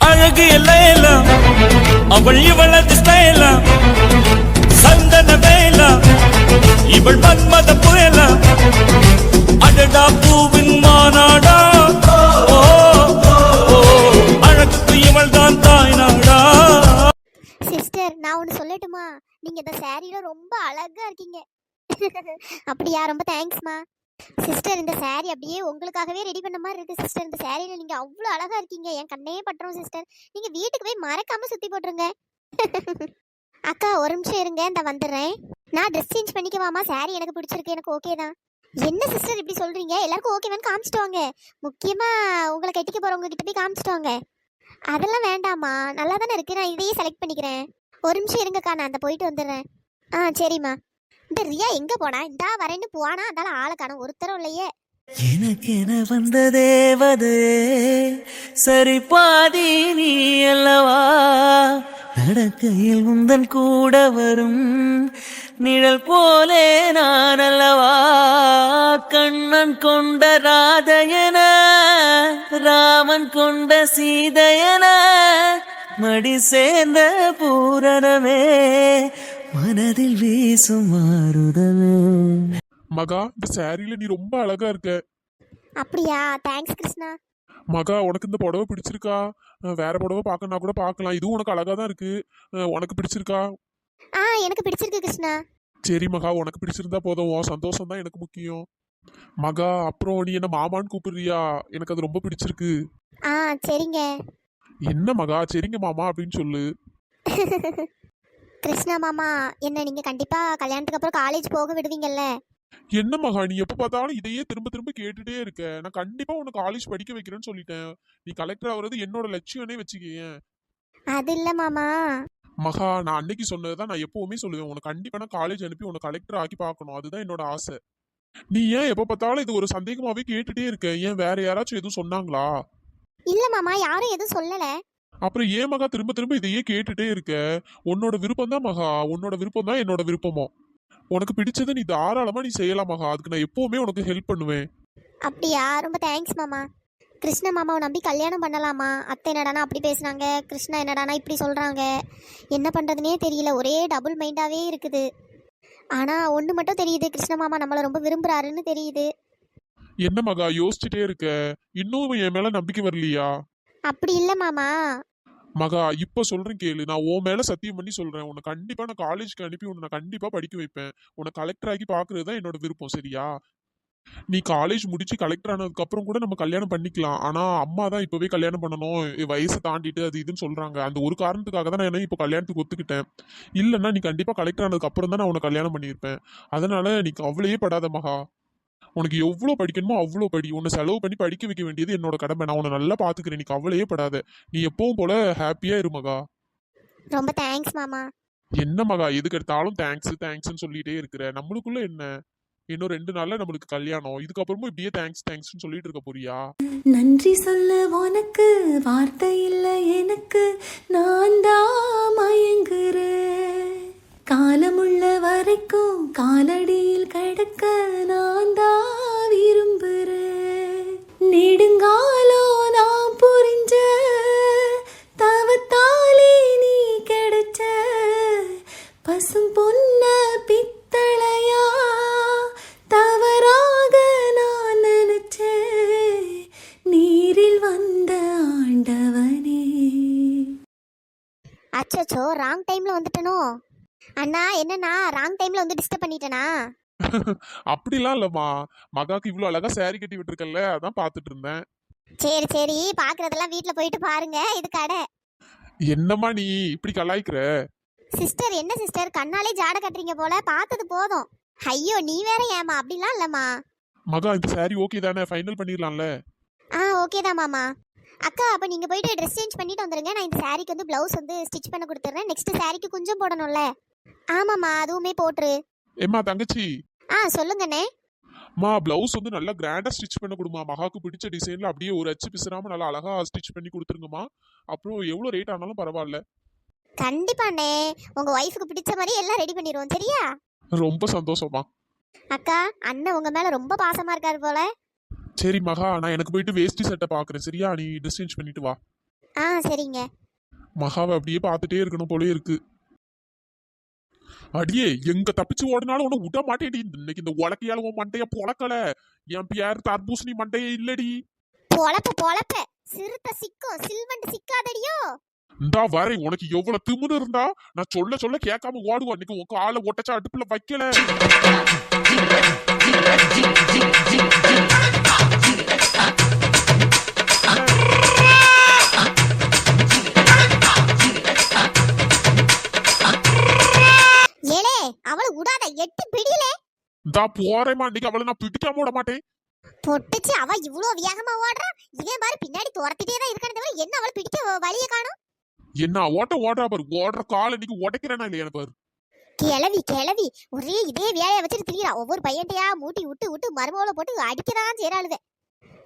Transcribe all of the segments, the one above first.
அழகு எல்லாம் அவள் இவளது ஸ்டைலா சந்தன வேலா இவள் மன்மத புயலா அடடா பூவின் மாநாடா ஓ அழகுக்கு இவள் தான் தாய் நாடா. சிஸ்டர் நான் ஒன்று சொல்லட்டுமா? நீங்கள் இந்த சாரியில் ரொம்ப அழகாக இருக்கீங்க. அப்படியா? ரொம்ப தேங்க்ஸ்மா. சிஸ்டர் இந்த சாரி அப்படியே உங்களுக்காகவே ரெடி பண்ண மாதிரி இருக்கு சிஸ்டர். இந்த சாரியில் நீங்கள் அவ்வளோ அழகாக இருக்கீங்க, என் கண்ணே பட்டுரும் சிஸ்டர். நீங்கள் வீட்டுக்கு போய் மறக்காமல் சுற்றி போட்டுருங்க. அக்கா ஒரு நிமிஷம் இருங்க, இந்த வந்துடுறேன். நான் ட்ரெஸ் சேஞ்ச் பண்ணிக்கவாமா? சாரி எனக்கு பிடிச்சிருக்கு, எனக்கு ஓகே தான். என்ன சிஸ்டர் இப்படி சொல்கிறீங்க? எல்லாருக்கும் ஓகேவான்னு காமிச்சிட்டு வாங்க. முக்கியமாக உங்களை கட்டிக்க போகிறவங்க கிட்ட போய் காமிச்சிட்டு வாங்க. அதெல்லாம் வேண்டாமா, நல்லா தானே இருக்கு, நான் இதையே செலக்ட் பண்ணிக்கிறேன். ஒரு நிமிஷம் இருங்கக்கா, நான் அந்த போயிட்டு வந்துடுறேன். சரிம்மா. இந்த ரியா எங்க போனா? இந்தா வரேன்னு போவானா, அந்தால ஆளை காணும், ஒருத்தரும் இல்லையே. எனக்கென வந்த தேவதே சரி பாதி நீ அல்லவா, நடக்கையில் உந்தன் கூட வரும் நிழல் போலே நான் அல்லவா, கண்ணன் கொண்ட ராதையன ராமன் கொண்ட சீதையன மடி சேர்ந்த பூரணமே மனதில் வீசும் மாறுதமே. மகா, இந்த சாரியில நீ ரொம்ப அழகா இருக்க. அப்படியா? தேங்க்ஸ் கிருஷ்ணா. மகா, உனக்கு இந்த புடவை பிடிச்சிருக்கா? வேற புடவை பார்க்கணும்னா கூட பார்க்கலாம், இதுவும் உனக்கு அழகா தான் இருக்கு. உனக்கு பிடிச்சிருக்கா? எனக்கு பிடிச்சிருக்கு கிருஷ்ணா. சரி மகா, உனக்கு பிடிச்சிருந்தா போதும், உன் சந்தோஷம் தான் எனக்கு முக்கியம். மகா, அப்புறம் நீ என்ன மாமான்னு கூப்பிடுறியா? எனக்கு அது ரொம்ப பிடிச்சிருக்கு. சரிங்க. என்ன மகா, சரிங்க மாமா அப்படின்னு சொல்லு. கிருஷ்ணா மாமா, என்ன நீங்க கண்டிப்பா கல்யாணத்துக்கு அப்புறம் காலேஜ் போக விடுவீங்கல்ல? என்ன மகா, நீ எப்ப பார்த்தாலும் இதையே திரும்ப திரும்ப கேட்டுட்டே இருக்க. நான் கண்டிப்பா உனக்கு காலேஜ் படிக்க வைக்கிறேன்னு சொல்லிட்டேன். நீ கலெக்டர் ஆகுறது என்னோட லட்சியம்னே வச்சுக்கேன். அது இல்ல மாமா. மகா, நான் அன்னைக்கு சொன்னதுதான் நான் எப்பவுமே சொல்லுவேன், உனக்கு கண்டிப்பா நான் காலேஜ் அனுப்பி உனக்கு கலெக்டர் ஆக்கி பார்க்கணும், அதுதான் என்னோட ஆசை. நீ ஏன் எப்ப பார்த்தாலும் இது ஒரு சந்தேகமாவே கேட்டுட்டே இருக்க? ஏன் வேற யாராச்சும் எதுவும் சொன்னாங்களா? இல்ல மாமா, யாரும் எதுவும் சொல்லல. அப்புறம் ஏன் மகா திரும்ப திரும்ப இதையே கேட்டுட்டே இருக்க? உன்னோட விருப்பம் தான் மகா, உன்னோட விருப்பம் தான் என்னோட விருப்பமோ. உனக்கு பிடிச்சதை நீ தாராளமா நீ செய்யலாம் மகா, அதுக்கு நான் எப்பவுமே உனக்கு ஹெல்ப் பண்ணுவேன். அப்படியா? ரொம்ப தேங்க்ஸ் மாமா. கிருஷ்ண மாமாவை நம்பி கல்யாணம் பண்ணலாமா? அத்தை என்னடானா அப்படி பேசுனாங்க, கிருஷ்ணா என்னடானா இப்படி சொல்றாங்க. என்ன பண்றதுனே தெரியல, ஒரே டபுள் மைண்டாவே இருக்குது. ஆனா ஒண்ணு மட்டும் தெரியுது, கிருஷ்ண மாமா நம்மள ரொம்ப விரும்புறாருன்னு தெரியுது. என்ன மகா யோசிச்சுட்டே இருக்க? இன்னும் என் மேல நம்பிக்கை வரலையா? அப்படி இல்ல மாமா. மகா, இப்ப சொல்றேன் கேளு, நான் உன் மேல சத்தியம் பண்ணி சொல்றேன், உன்னை கண்டிப்பா நான் காலேஜ்க்கு அனுப்பி உன்னை நான் கண்டிப்பா படிக்க வைப்பேன். உன்னை கலெக்டர் ஆகி பாக்குறது தான் என்னோட விருப்பம், சரியா? நீ காலேஜ் முடிச்சு கலெக்டர் ஆனதுக்கு அப்புறம் கூட நம்ம கல்யாணம் பண்ணிக்கலாம். ஆனா அம்மா தான் இப்பவே கல்யாணம் பண்ணணும், வயசு தாண்டிட்டு அது இதுன்னு சொல்றாங்க. அந்த ஒரு காரணத்துக்காக தான் நான் இப்போ கல்யாணத்துக்கு ஒத்துக்கிட்டேன். இல்லைன்னா நீ கண்டிப்பா கலெக்டர் ஆனதுக்கு அப்புறம் தான் நான் உனக்கு கல்யாணம் பண்ணியிருப்பேன். அதனால நீ கவலையே படாத மகா. உனக்கு எவ்வளோ படிக்கணுமோ அவ்வளோ படி, உன்னை செலவு பண்ணி படிக்க வைக்க வேண்டியது என்னோட கடமை. நான் உன்னை நல்லா பாத்துக்கிறேன், நீ கவலையே படாத. நீ எப்பவும் போல ஹாப்பியா இரு மகா. ரொம்ப தேங்க்ஸ் மாமா. என்ன மகா, எதுக்கு எடுத்தாலும் தேங்க்ஸ் தேங்க்ஸ்ன்னு சொல்லிட்டே இருக்கிற? நம்மளுக்குள்ள என்ன, இன்னும் 2 நாள்ல நம்மளுக்கு கல்யாணம், இதுக்கப்புறமும் இப்படியே தேங்க்ஸ் தேங்க்ஸ்ன்னு சொல்லிட்டு இருக்க போறியா? நன்றி சொல்ல உனக்கு வார்த்தை இல்லை எனக்கு, நான் தான் மயங்குறேன். காலமுள்ள வரைக்கும் காலடியில் கிடக்க நான் தான் விரும்புறேன். நெடுங்காலோ நான் புரிஞ்ச தவத்தாலே நீ கிடைச்ச பசும் பொன்ன பித்தளையா தவறாக நான் நினைச்சேன், நீரில் வந்த ஆண்டவனே. அச்சோ, ராங் டைம்ல வந்துட்டனோ? அண்ணா என்னண்ணா, ராங் டைம்ல வந்து டிஸ்டர்ப் பண்ணிட்டேனா? அப்படிலாம் இல்லம்மா, மகாக்கு இவ்வளவு அழகா சாரி கட்டி விட்டுருக்கல, அதான் பாத்துட்டு இருந்தேன். சரி, பாக்குறதெல்லாம் வீட்ல போயிட்டு பாருங்க, இது கடை. என்னம்மா நீ இப்படி கலாய்க்கிற? சிஸ்டர் என்ன சிஸ்டர், கண்ணாலே ஜாட கட்டுறீங்க போல, பார்த்தது போதும். ஐயோ நீ வேற ஏமா? அப்படிலாம் இல்லம்மா. மகா, இந்த சாரி ஓகே தானே? ஃபைனல் பண்ணிடலாம்ல? ஓகே தான் மாமா. அக்கா அப்ப நீங்க போயிட்டு ட்ரெஸ் சேஞ்ச் பண்ணிட்டு வந்துருங்க, நான் இந்த சாரிக்கு வந்து பிளவுஸ் வந்து ஸ்டிச் பண்ண கொடுத்துறேன். நெக்ஸ்ட் சாரிக்கு கொஞ்சம் போடணும்ல? ஆமாம்மா, அதுவுமே போட்டுரு. ஏம்மா தங்கச்சி. சொல்லுங்கண்ணே. மா, பிளவுஸ் வந்து நல்லா கிராண்டா ஸ்டிச் பண்ண கொடுமா. மகாக்கு பிடிச்ச டிசைன்ல அப்படியே ஒரு அச்சு பிசுறாம நல்லா அழகா ஸ்டிச் பண்ணி கொடுத்துருங்கம்மா. அப்புறம் எவ்வளவு ரேட் ஆனாலும் பரவாயில்ல. கண்டிப்பாண்ணே, உங்க ஒய்ஃபுக்கு பிடிச்ச மாதிரி எல்லாம் ரெடி பண்ணிடுவோம், சரியா? ரொம்ப சந்தோஷமா. அக்கா அண்ணன் உங்க மேல ரொம்ப பாசமா இருக்காரு போல. சரி மகா, நான் எனக்கு போயிட்டு வேஷ்டி சட்டை பாக்குறேன், சரியா? நீ ட்ரெஸ் சேஞ்ச் பண்ணிட்டு வா. சரிங்க. மகாவை அப்படியே பார்த்துட்டே இருக்கணும் போலே இருக்கு. அடியே எங்க தப்பிச்சு ஓடினாலும் உன்னை விட மாட்டேடி. இன்னைக்கு இந்த உலக்கையால உன் மண்டைய பொழக்கல. என் பேர் தர்பூசணி மண்டைய இல்லடி. பொழப்ப சிறுத்தை சிக்கும் சில்வண்டு சிக்காதடியோ. இந்தா வரை உனக்கு எவ்வளவு திமிரு இருந்தா நான் சொல்ல சொல்ல கேட்காம ஓடுவா. இன்னைக்கு உன் காலை ஒட்டச்சா அடுப்புல வைக்கல. ஏலே அவளை விடாத, எட்டி பிடியில. இந்தா போறேமா, இன்னைக்கு அவளை நான் பிடிக்காம விட மாட்டேன். பொட்டுச்சு, அவ இவ்வளவு வேகமா ஓடுறா. இவன் பாரு பின்னாடி துரத்திட்டே தான் இருக்கானே தவிர என்ன அவளை பிடிக்க வழிய காணோம். என்ன ஓடுறா பாரு. ஓடுற காலை இன்னைக்கு உடைக்கிறேனா இல்லையா பாரு. கிளவி ஒரே இதே வேலையை வச்சுட்டு திரியறா. ஒவ்வொரு பையன்டையா மூட்டி விட்டு மருமகளை போட்டு அடிக்கதான் செய்யறாளுவ.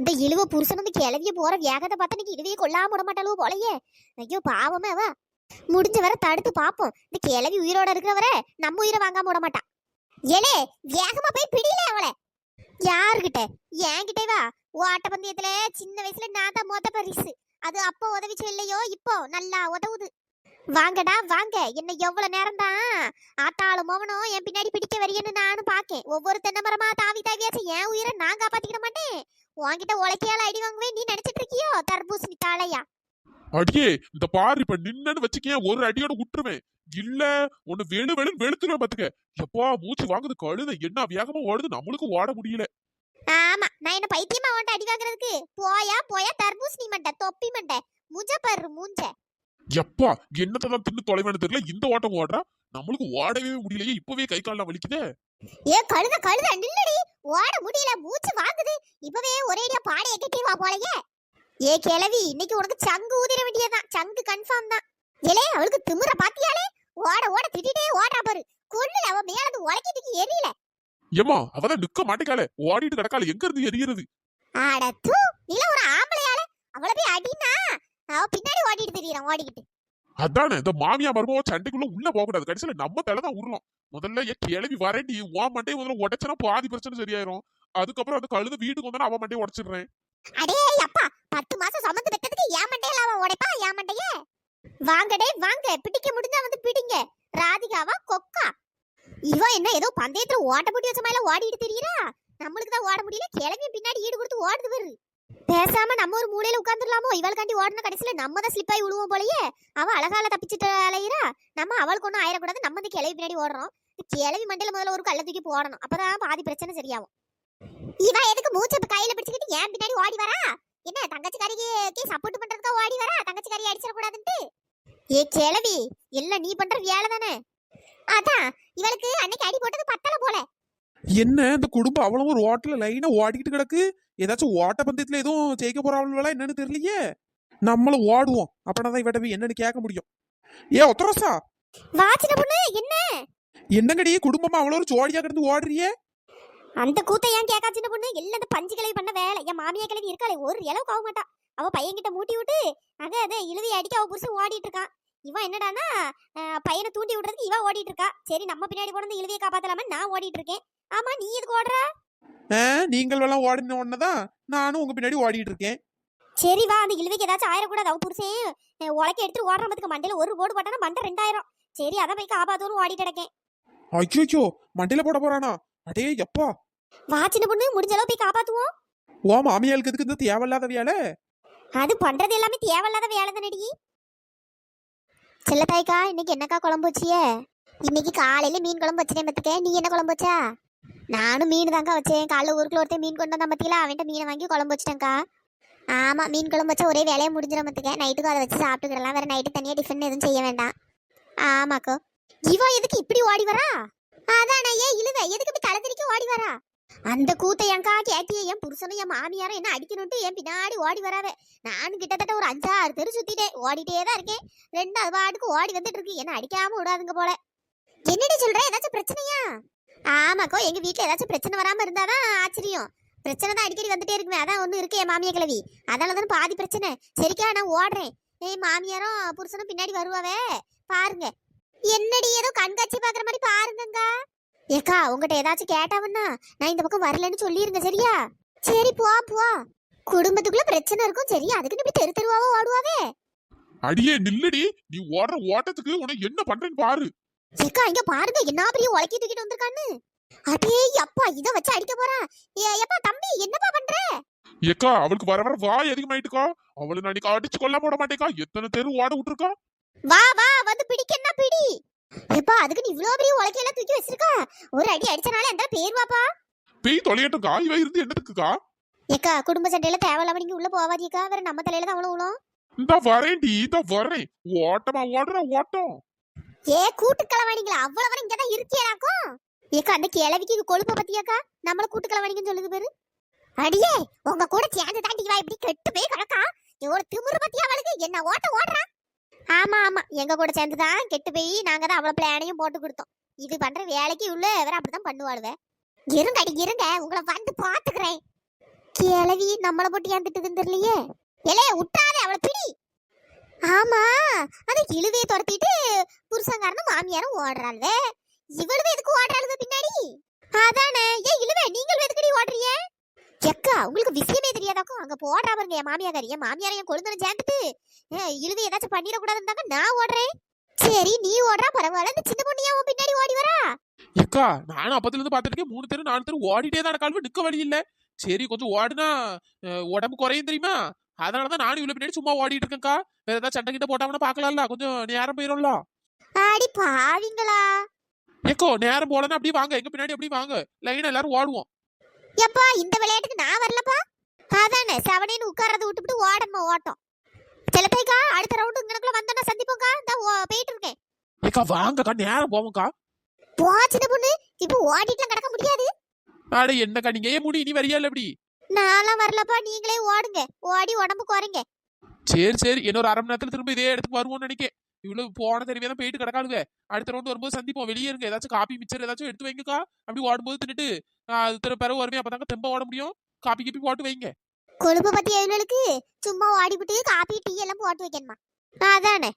இந்த இழுவ புருஷன் வந்து கிளவிய போற வேகத்தை பார்த்தா இன்னைக்கு இழுவையே கொல்லாம விட மாட்டாளோ போலயே. ஐயோ பாவமே அவ. முடிஞ்ச வரை தடுத்து பாப்போம். இந்த கிளவி உயிரோட இருக்கிறவரை நம்ம உயிரை வாங்காம விட மாட்டான். ஏலே வேகமா போய் பிடியில அவளை. யாருகிட்ட? என்கிட்ட வா. ஓட்ட பந்தயத்துல சின்ன வயசுல நான் தான் மொத பரிசு. அது அப்போ உதவிச்சு இல்லையோ, இப்போ நல்லா உதவுது. வாங்கடா வாங்க. என்ன எவ்வளவு நேரம் தான் ஆத்தாளும் மோவனும் என் பின்னாடி பிடிக்க வரியன்னு நானும் பாக்கேன். ஒவ்வொரு தென்னை மரமா தாவியாச்சும் என் உயிரை நான் காப்பாத்திக்கிட மாட்டேன். உன்கிட்ட உலக்கையால அடி வாங்குவேன் நீ நினைச்சிட்டு இருக்கியோ தர்பூசணி தாளையா? அடியே இந்த பாரு, இப்ப நின்னு வச்சுக்கேன் ஒரு அடியோட விட்டுருவேன். இல்ல உன்னை வெளுன்னு வெளுத்துருவேன் பாத்துக்க. எப்பா மூச்சு வாங்குது கழுத. என்ன வேகமா ஓடுது, நம்மளுக்கு ஓட முடியல. ஆமா, நான் என்ன பைத்தியமா உன்ட்ட அடி வாங்குறதுக்கு? போயா தர்பூசணி மண்டை தொப்பி மண்டை முஞ்ச பரு மூஞ்ச. எப்பா என்னத்தான் தின்னு தொலைவேன்னு தெரியல. இந்த ஓட்டம் ஓடுறா, நம்மளுக்கு ஓடவே முடியலையே. இப்பவே கை கால்லாம் வலிக்குதே. ஏ கழுத நில்லடி. ஓட முடியல, மூச்சு வாங்குது. இப்பவே ஒரேடியா பாடைய கட்டி வா போலயே. ஏ கிளவி, இன்னைக்கு உனக்கு சங்கு ஊதிர வேண்டியதான். சங்கு கன்ஃபார்ம் தான். ஏலே அவளுக்கு திமிர பாத்தியாலே? ஓட திட்டிட்டே ஓடுறா பாரு. கொல்லுல அவ மேல இருந்து உலக்கிட்டு எரியல. ஏமா அவதான் நிக்க மாட்டேக்கால, ஓடிட்டு கிடக்கால. எங்க இருந்து எரியறது? ஆட தூ, நீல ஒரு ஆம்பளையால அவளை போய் அடினா அவ பின்னாடி ஓடிட்டு தெரியறான் ஓடிக்கிட்டு. அதானே இந்த மாமியா மருமவ சண்டைக்குள்ள உள்ள போக கூடாது. கடைசியில நம்ம தலைதான் உருளோம். முதல்ல ஏன் கிளவி வரேன்டி உன் மண்டையை முதல்ல உடைச்சனா பாதி பிரச்சனை சரியாயிரும். அதுக்கப்புறம் அந்த கழுத வீட்டுக்கு வந்தா அவன் மண்டையை உடைச்சிடுறேன். அடே அப்பா, 10 மாசம் சுமந்து பெத்ததுக்கு என் மண்டையில அவ உடைப்பா என் மண்டையே. வாங்கடே வாங்க, பிடிக்க முடிஞ்சா வந்து பிடிங்க. ராதிகாவா கொக்கா? இவ என்ன ஏதோ பந்தயத்துல ஓட்ட போட்டி வச்ச மாதிரி ஓடிட்டு தெரியறா. நம்மளுக்கு தான் ஓட முடியல. கிளம்பி பின்னாடி ஈடு கொடுத்து ஓடுது பாரு. பேசாம நம்ம ஒரு மூலையில உட்கார்ந்துடலாமோ? இவளுக்காண்டி ஓடுன கடைசியில நம்ம தான் ஸ்லிப் ஆகி விழுவோம் போலயே. அவ அழகால தப்பிச்சுட்டு அலையிறா. நம்ம அவளுக்கு ஒன்னும் ஆயிடக்கூடாது. நம்ம இந்த கிளவி பின்னாடி ஓடுறோம். கிளவி மண்டையில முதல்ல ஒரு கள்ள தூக்கி போடணும். அப்பதான் பாதி பிரச்சனை சரியாகும். இவ எதுக்கு மூச்சை கையில பிடிச்சுக்கிட்டு ஏன் பின்னாடி ஓடி வரா? என்ன தங்கச்சிக்காரிக்கு சப்போர்ட் பண்றதுக்கா ஓடி வரா? தங்கச்சிக்காரி அடிச்சிட கூடாதுன்ட்டு. ஏ கிளவி, எல்லாம் நீ பண்ற வேலை தானே. அதான் இவளுக்கு அன்னைக்கு அடி போட்டது பத்தல போல. என்ன இந்த குடும்பம் அவ்வளவு ஒரு ஓட்டல லைனா ஓடிக்கிட்டு கிடக்கு. ஏதாச்சும் ஓட்ட பந்தயத்துல எதுவும் ஜெயிக்க போறாங்களா என்னன்னு தெரியலையே. நம்மளும் ஓடுவோம். அப்படின்னா இவட்ட போய் என்னன்னு கேட்க முடியும். ஏ ஒத்தரோசா, வாச்சின பொண்ணு என்ன என்னங்கடி குடும்பமா அவ்வளவு ஒரு ஜோடியா கிடந்து ஓடுறியே? அந்த கூத்த ஏன் கேட்காச்சின பொண்ணு? எல்லாம் அந்த பஞ்சு கிளவி பண்ண வேலை. என் மாமியா கிளவி இருக்காளே, ஒரு இளவுக்கு ஆக மாட்டா. அவ பையன்கிட்ட மூட்டி விட்டு அதை இழுவி அடிக்க அவ புருஷன் ஓடிட்டு இருக்கான். இவன் என்னடானா பையனை தூண்டி விடுறதுக்கு இவ ஓடிட்டு இருக்கா. சரி நம்ம பின்னாடி போன இழுவியை காப்பாத்தலாம நான் ஓடிட்டு இருக்கேன். ஆமா, நீ எதுக்கு ஓடுற? நீங்கள் எல்லாம் ஓடின ஒன்னதான் நானும் உங்க பின்னாடி ஓடிட்டு இருக்கேன். சரி வா, அந்த இழுவைக்கு ஏதாச்சும் ஆயிடக்கூடாது. அவ புருஷன் உலக்க எடுத்து ஓடுறதுக்கு மண்டையில ஒரு போடு போட்டானா மண்டை 2000. சரி அதை போய் காப்பாத்தோன்னு ஓடிட்டு இருக்கேன். ஐயோ மண்டையில போட போறானா? அடே எப்பா, வாச்சின பொண்ணு முடிஞ்ச அளவு போய் காப்பாத்துவோம். ஓ மாமியாளுக்கு எதுக்கு இந்த தேவையில்லாத வேலை? அது பண்றது எல்லாமே தேவையில்லாத வேலை தானடி. செல்லத்தாய்க்கா, இன்னைக்கு என்னக்கா குழம்பு வச்சியே? இன்னைக்கு காலையில மீன் குழம்பு வச்சேன் பத்துக்க. நீ என்ன குழம்பு வச்சா? நானும் மீன் தாங்க வச்சேன். காலைல ஊருக்குள்ள ஒருத்தன் மீன் கொண்டு வந்தா பத்தியில அவன்கிட்ட மீனை வாங்கி குழம்பு வச்சிட்டேன்க்கா. ஆமா, மீன் குழம்பு வச்சா ஒரே வேலையை முடிஞ்சிட பத்துக்க. நைட்டுக்கு அதை வச்சு சாப்பிட்டுக்கிடலாம். வேற நைட்டு தனியா டிஃபன் எதுவும் செய்ய வேண்டாம். ஆமாக்கோ. இவ எதுக்கு இப்படி ஓடி வரா? அதானே ஏன் இழுவ எதுக்கு இப்படி தலைதிரிக்க ஓடி வரா? அந்த கூத்த என்கா கேட்டியே. என் புருஷனும் என் மாமியாரும் என்ன அடிக்கணும்ட்டு என் பின்னாடி ஓடி வராவே. நானும் கிட்டத்தட்ட ஒரு 5-6 தெரு சுத்திட்டேன். ஓடிட்டே தான் இருக்கேன். 2 பாட்டுக்கு ஓடி வந்துட்டு இருக்கு. என்ன அடிக்காம விடாதுங்க போல. என்னடி சொல்ற? ஏதாச்சும் பிரச்சனையா? ஆமாக்கோ, எங்க வீட்டுல ஏதாச்சும் பிரச்சனை வராம இருந்தாதான் ஆச்சரியம். பிரச்சனை தான் அடிக்கடி வந்துட்டே இருக்குமே. அதான் ஒண்ணு இருக்கு என் மாமியா கிழவி. அதனாலதான் பாதி பிரச்சனை. சரிக்கா, நான் ஓடுறேன். என் மாமியாரும் புருஷனும் பின்னாடி வருவாவே பாருங்க. என்னடி ஏதோ கண்காட்சி பாக்குற மாதிரி பாருங்கங்கா. ஏக்கா, உங்ககிட்ட ஏதாச்சும் கேட்டாவன்னா நான் இந்த பக்கம் வரலன்னு சொல்லிருங்க சரியா? சரி போ. குடும்பத்துக்குள்ள பிரச்சனை இருக்கும். சரி அதுக்கு இப்படி தெரு தெருவாவோ ஓடுவாவே. அடியே நில்லுடி, நீ ஓடுற ஓட்டத்துக்கு உனக்கு என்ன பண்றேன்னு பாரு. ஏக்கா இங்க பாருங்க என்ன பெரிய உலக்கி தூக்கிட்டு வந்திருக்கான்னு. அடே அப்பா இத வச்சு அடிக்க போறா. ஏப்பா தம்பி என்னப்பா பண்ற? ஏக்கா அவளுக்கு வர வர வாய் அதிகமாயிட்டுக்கா. அவளை நான் இன்னைக்கு அடிச்சு கொல்ல போட மாட்டேக்கா. எத்தனை தெரு ஓட விட்டுருக்கா. வா வா வந்து பிடிக்கன்னா பிடி. ஏப்பா அதுக்கு நீ இவ்ளோ பெரிய உலக்கி எல்லாம் தூக்கி வச்சிருக்கா. ஒரு அடி அடிச்சனால அந்த பேர் வாப்பா. பேய் தொலையட்டுக்கா. இவ இருந்து என்னத்துக்குக்கா? ஏக்கா குடும்ப சண்டையில தேவையில்லாம நீங்க உள்ள போவாதீக்கா. வேற நம்ம தலையில தான் அவ்வளவு விழும். இந்த வரேன்டி, இந்த வரேன். ஓட்டமா ஓடுற ஓட்டம். ஏ கூட்டுக்களவாணிங்களா அவ்வளவு வரை இங்கதான் இருக்கியலாக்கும். ஏக்கா அந்த கிழவிக்கு கொழுப்ப பத்தியாக்கா நம்மள கூட்டுக்களவாணிங்கன்னு சொல்லுது பேரு. அடியே உங்க கூட சேர்ந்து தாண்டி வா இப்படி கெட்டு போய் கிடக்கா. எவ்வளவு திமிரு பத்தியா அவளுக்கு என்ன ஓட்ட ஓடுறா. ஆமா ஆமா எங்க கூட சேர்ந்துதான் கெட்டு போய் நாங்க தான் அவ்வளவு பிளானையும் போட்டு கொடுத்தோம். இது பண்ற வேலைக்கு உள்ள வேற அப்படிதான் பண்ணுவாளுவ. இருங்கடி இருங்க உங்களை வந்து பாத்துக்கிறேன். கிழவி நம்மள போட்டு ஏன் திட்டுதுன்னு தெரியலையே. எலே விட்டாதே அவளை பிடி. ஆமா அந்த இழுவையை துரத்திட்டு புருஷங்காரனும் மாமியாரும் ஓடுறாளுவே. இவளுவே எதுக்கு ஓடுறாளுவ பின்னாடி? அதானே ஏன் இழுவே நீங்கள் எதுக்கடி ஓடுறீங்க? எக்கா உங்களுக்கு விஷயமே தெரியாதாக்கும். அங்க போடுறா பாருங்க என் மாமியார். என் மாமியார் என் கொழுந்தனை சேர்ந்துட்டு இழுவை ஏதாச்சும் பண்ணிடக்கூடாதுன்னாங்க நான் ஓடுறேன். சரி நீ ஓடுறா பரவாயில்ல. இந்த சின்ன பொண்ணியா உன் பின்னாடி ஓடி வரா. ஏக்கா நானும் அப்பத்துல இருந்து பாத்துருக்கேன். 3 தெரு 4 தெரு ஓடிட்டே தான் கால்வ நிக்க வழி இல்ல. சரி கொஞ்சம் ஓடுனா உடம்பு குறையும் தெரியுமா. அதனாலதான் நானும் இவ்வளவு பின்னாடி சும்மா ஓடிட்டு இருக்கேன்க்கா. வேற ஏதாவது சண்டை கிட்ட போட்டாங்கன்னா பாக்கலாம்ல. கொஞ்சம் நேரம் போயிரும்ல. ஆடி பாவிங்களா. ஏக்கோ நேரம் போலன்னா அப்படியே வாங்க. எங்க பின்னாடி அப்படியே வாங்க. லைனா எல்லாரும் ஓடுவோம். எப்பா இந்த விளையாட்டுக்கு நான் வரலப்பா. அதானே செவனேன்னு உட்கார்றத விட்டுவிட்டு ஓடணுமா ஓட்டம். சிலப்பைக்கா அடுத்த ரவுண்டு இங்கனக்குள்ள வந்தோன்னா சந்திப்போம்க்கா. நான் போயிட்டு இருக்கேன். ஏக்கா வாங்கக்கா நேரம் போவோம்க்கா. போ சின்ன பொண்ணு இப்போ ஓடிட்டுலாம் கிடக்க முடியாது. அட என்னக்கா நீங்க ஏன் முடி நீ வரியா இல்ல அப்படி? நான்லாம் வரலப்பா. நீங்களே ஓடுங்க. ஓடி உடம்பு குறைங்க. சரி சரி இன்னொரு 1/2 மணி நேரத்துல திரும்ப இதே இடத்துக்கு வருவோம்னு நினைக்கேன். இவ்வளவு போன தெரியவே தான் போயிட்டு கிடக்காளுங்க. அடுத்த ரவுண்ட் வரும்போது சந்திப்போம். வெளியே இருங்க. ஏதாச்சும் காப்பி மிச்சர் ஏதாச்சும் எடுத்து வைங்கக்கா. அப்படி ஓடும்போது தின்னுட்டு அது பிறகு வருவேன். அப்பதாங்க தெம்ப ஓட முடியும். காப்பி கீப்பி போட்டு வைங்க. கொழுப்பு பத்தி எவ்வளவுக்கு சும்மா ஓடிவிட்டு காப்பி டீ எல்லாம் போட்டு வைக்கணுமா. அதானே